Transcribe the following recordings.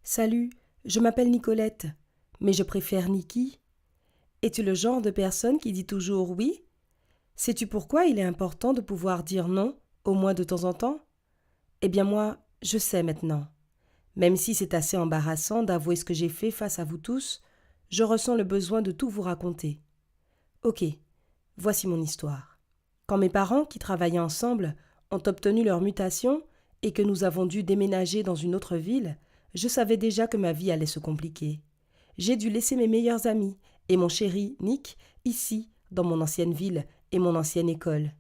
Salut, je m'appelle Nicolette, mais je préfère Niki. Es-tu le genre de personne qui dit toujours oui? Sais-tu pourquoi il est important de pouvoir dire non, au moins de temps en temps? Eh bien moi, je sais maintenant. Même si c'est assez embarrassant d'avouer ce que j'ai fait face à vous tous, je ressens le besoin de tout vous raconter. Ok, voici mon histoire. Quand mes parents, qui travaillaient ensemble, ont obtenu leur mutation et que nous avons dû déménager dans une autre ville, je savais déjà que ma vie allait se compliquer. J'ai dû laisser mes meilleurs amis et mon chéri Nick ici, dans mon ancienne ville et mon ancienne école.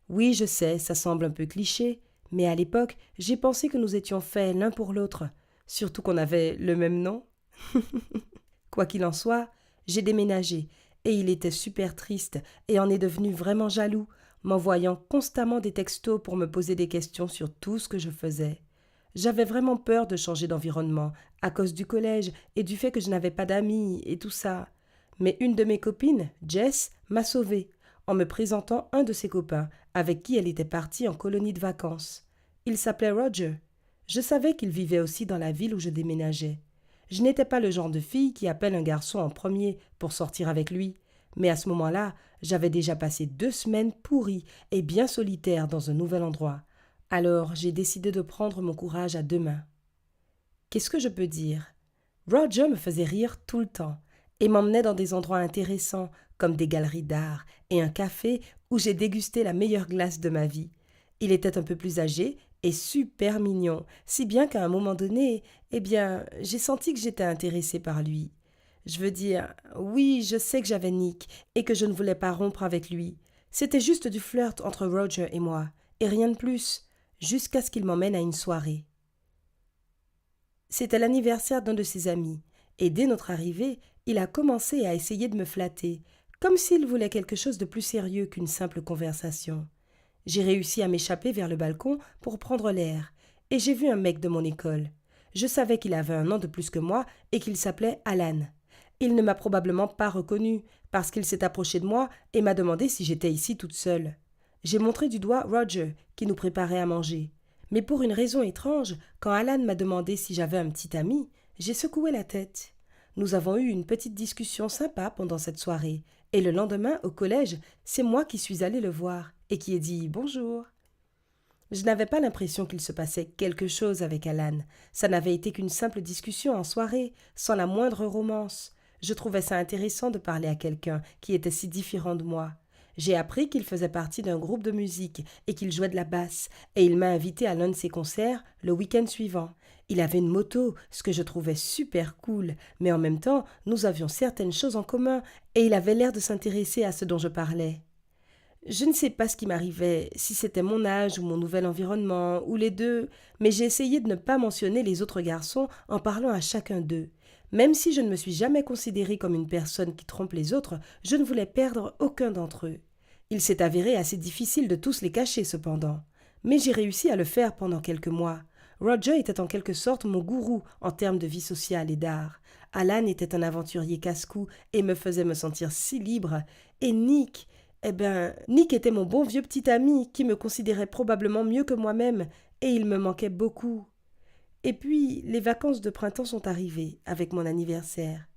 Oui, je sais, ça semble un peu cliché, mais à l'époque, j'ai pensé que nous étions faits l'un pour l'autre, surtout qu'on avait le même nom. Quoi qu'il en soit, j'ai déménagé, et il était super triste et en est devenu vraiment jaloux, m'envoyant constamment des textos pour me poser des questions sur tout ce que je faisais. J'avais vraiment peur de changer d'environnement, à cause du collège et du fait que je n'avais pas d'amis et tout ça. Mais une de mes copines, Jess, m'a sauvée, en me présentant un de ses copains, avec qui elle était partie en colonie de vacances. Il s'appelait Roger. Je savais qu'il vivait aussi dans la ville où je déménageais. Je n'étais pas le genre de fille qui appelle un garçon en premier pour sortir avec lui, mais à ce moment-là, j'avais déjà passé 2 semaines pourries et bien solitaires dans un nouvel endroit. Alors j'ai décidé de prendre mon courage à deux mains. Qu'est-ce que je peux dire? Roger me faisait rire tout le temps et m'emmenait dans des endroits intéressants comme des galeries d'art et un café où j'ai dégusté la meilleure glace de ma vie. Il était un peu plus âgé et super mignon, si bien qu'à un moment donné, j'ai senti que j'étais intéressée par lui. Je veux dire, oui, je sais que j'avais Nick et que je ne voulais pas rompre avec lui. C'était juste du flirt entre Roger et moi, et rien de plus, jusqu'à ce qu'il m'emmène à une soirée. C'était l'anniversaire d'un de ses amis, et dès notre arrivée, il a commencé à essayer de me flatter, comme s'il voulait quelque chose de plus sérieux qu'une simple conversation. J'ai réussi à m'échapper vers le balcon pour prendre l'air, et j'ai vu un mec de mon école. Je savais qu'il avait un an de plus que moi et qu'il s'appelait Alan. Il ne m'a probablement pas reconnu, parce qu'il s'est approché de moi et m'a demandé si j'étais ici toute seule. J'ai montré du doigt Roger, qui nous préparait à manger. Mais pour une raison étrange, quand Alan m'a demandé si j'avais un petit ami, j'ai secoué la tête. Nous avons eu une petite discussion sympa pendant cette soirée, et le lendemain, au collège, c'est moi qui suis allée le voir et qui ai dit bonjour. Je n'avais pas l'impression qu'il se passait quelque chose avec Alan. Ça n'avait été qu'une simple discussion en soirée, sans la moindre romance. Je trouvais ça intéressant de parler à quelqu'un qui était si différent de moi. J'ai appris qu'il faisait partie d'un groupe de musique et qu'il jouait de la basse, et il m'a invité à l'un de ses concerts le week-end suivant. Il avait une moto, ce que je trouvais super cool, mais en même temps, nous avions certaines choses en commun, et il avait l'air de s'intéresser à ce dont je parlais. Je ne sais pas ce qui m'arrivait, si c'était mon âge ou mon nouvel environnement, ou les deux, mais j'ai essayé de ne pas mentionner les autres garçons en parlant à chacun d'eux. Même si je ne me suis jamais considérée comme une personne qui trompe les autres, je ne voulais perdre aucun d'entre eux. Il s'est avéré assez difficile de tous les cacher cependant. Mais j'ai réussi à le faire pendant quelques mois. Roger était en quelque sorte mon gourou en termes de vie sociale et d'art. Alan était un aventurier casse-cou et me faisait me sentir si libre. Et Nick, Nick était mon bon vieux petit ami qui me considérait probablement mieux que moi-même, et il me manquait beaucoup. Et puis, les vacances de printemps sont arrivées, avec mon anniversaire.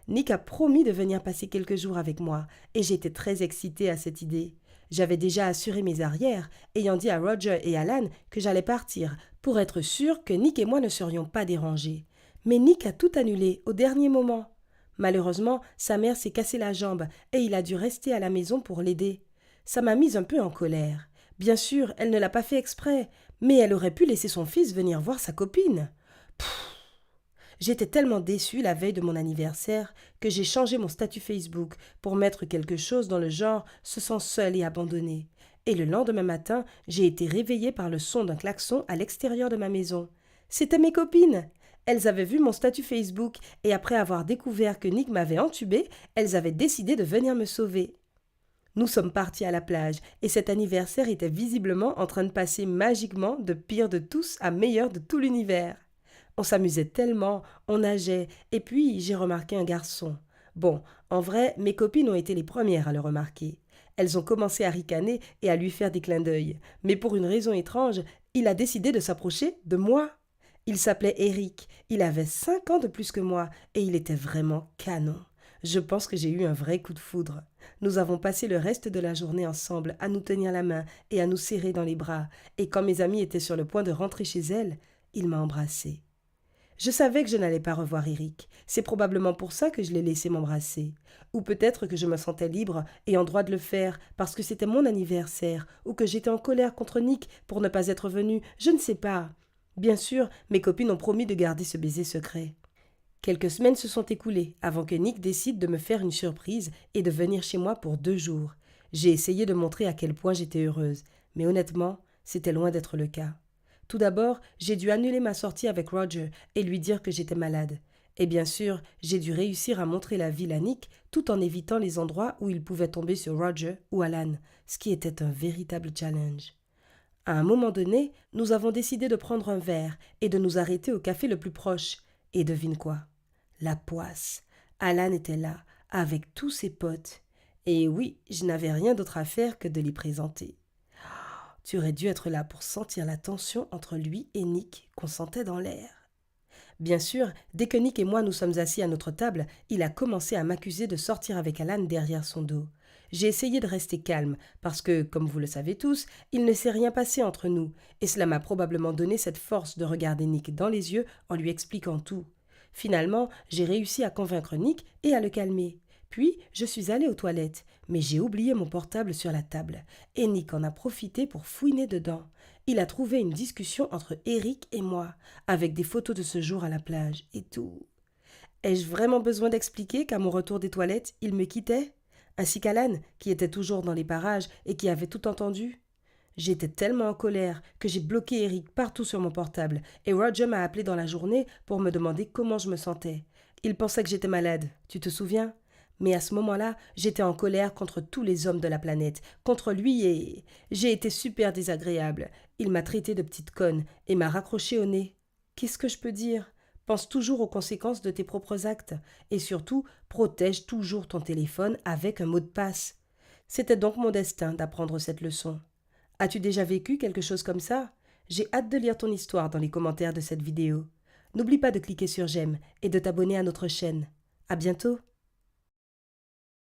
Nick a promis de venir passer quelques jours avec moi, et j'étais très excitée à cette idée. J'avais déjà assuré mes arrières, ayant dit à Roger et Alan que j'allais partir, pour être sûre que Nick et moi ne serions pas dérangés. Mais Nick a tout annulé au dernier moment. Malheureusement, sa mère s'est cassé la jambe et il a dû rester à la maison pour l'aider. Ça m'a mise un peu en colère. Bien sûr, elle ne l'a pas fait exprès, mais elle aurait pu laisser son fils venir voir sa copine. Pfff. J'étais tellement déçue la veille de mon anniversaire que j'ai changé mon statut Facebook pour mettre quelque chose dans le genre se sent seul et abandonné. Et le lendemain matin, j'ai été réveillée par le son d'un klaxon à l'extérieur de ma maison. C'étaient mes copines. Elles avaient vu mon statut Facebook et après avoir découvert que Nick m'avait entubée, elles avaient décidé de venir me sauver. Nous sommes partis à la plage et cet anniversaire était visiblement en train de passer magiquement de pire de tous à meilleur de tout l'univers. On s'amusait tellement, on nageait, et puis j'ai remarqué un garçon. Bon, en vrai, mes copines ont été les premières à le remarquer. Elles ont commencé à ricaner et à lui faire des clins d'œil, mais pour une raison étrange, il a décidé de s'approcher de moi. Il s'appelait Eric, Il avait 5 ans de plus que moi et il était vraiment canon. Je pense que j'ai eu un vrai coup de foudre. Nous avons passé le reste de la journée ensemble à nous tenir la main et à nous serrer dans les bras, et quand mes amies étaient sur le point de rentrer chez elles, il m'a embrassée. Je savais que je n'allais pas revoir Eric. C'est probablement pour ça que je l'ai laissé m'embrasser. Ou peut-être que je me sentais libre et en droit de le faire parce que c'était mon anniversaire, ou que j'étais en colère contre Nick pour ne pas être venu, je ne sais pas. Bien sûr, mes copines ont promis de garder ce baiser secret. Quelques semaines se sont écoulées avant que Nick décide de me faire une surprise et de venir chez moi pour 2 jours. J'ai essayé de montrer à quel point j'étais heureuse, mais honnêtement, c'était loin d'être le cas. Tout d'abord, j'ai dû annuler ma sortie avec Roger et lui dire que j'étais malade. Et bien sûr, j'ai dû réussir à montrer la ville à Nick tout en évitant les endroits où il pouvait tomber sur Roger ou Alan, ce qui était un véritable challenge. À un moment donné, nous avons décidé de prendre un verre et de nous arrêter au café le plus proche. Et devine quoi? La poisse. Alan était là, avec tous ses potes. Et oui, je n'avais rien d'autre à faire que de les présenter. Tu aurais dû être là pour sentir la tension entre lui et Nick qu'on sentait dans l'air. Bien sûr, dès que Nick et moi nous sommes assis à notre table, il a commencé à m'accuser de sortir avec Alan derrière son dos. J'ai essayé de rester calme, parce que, comme vous le savez tous, il ne s'est rien passé entre nous, et cela m'a probablement donné cette force de regarder Nick dans les yeux en lui expliquant tout. Finalement, j'ai réussi à convaincre Nick et à le calmer. Puis, je suis allée aux toilettes, mais j'ai oublié mon portable sur la table, et Nick en a profité pour fouiner dedans. Il a trouvé une discussion entre Eric et moi, avec des photos de ce jour à la plage et tout. Ai-je vraiment besoin d'expliquer qu'à mon retour des toilettes, il me quittait? Ainsi qu'Alan, qui était toujours dans les parages et qui avait tout entendu? J'étais tellement en colère que j'ai bloqué Eric partout sur mon portable et Roger m'a appelé dans la journée pour me demander comment je me sentais. Il pensait que j'étais malade, tu te souviens? Mais à ce moment-là, j'étais en colère contre tous les hommes de la planète, contre lui et... J'ai été super désagréable. Il m'a traité de petite conne et m'a raccroché au nez. Qu'est-ce que je peux dire? Pense toujours aux conséquences de tes propres actes et surtout, protège toujours ton téléphone avec un mot de passe. C'était donc mon destin d'apprendre cette leçon. As-tu déjà vécu quelque chose comme ça? J'ai hâte de lire ton histoire dans les commentaires de cette vidéo. N'oublie pas de cliquer sur j'aime et de t'abonner à notre chaîne. À bientôt!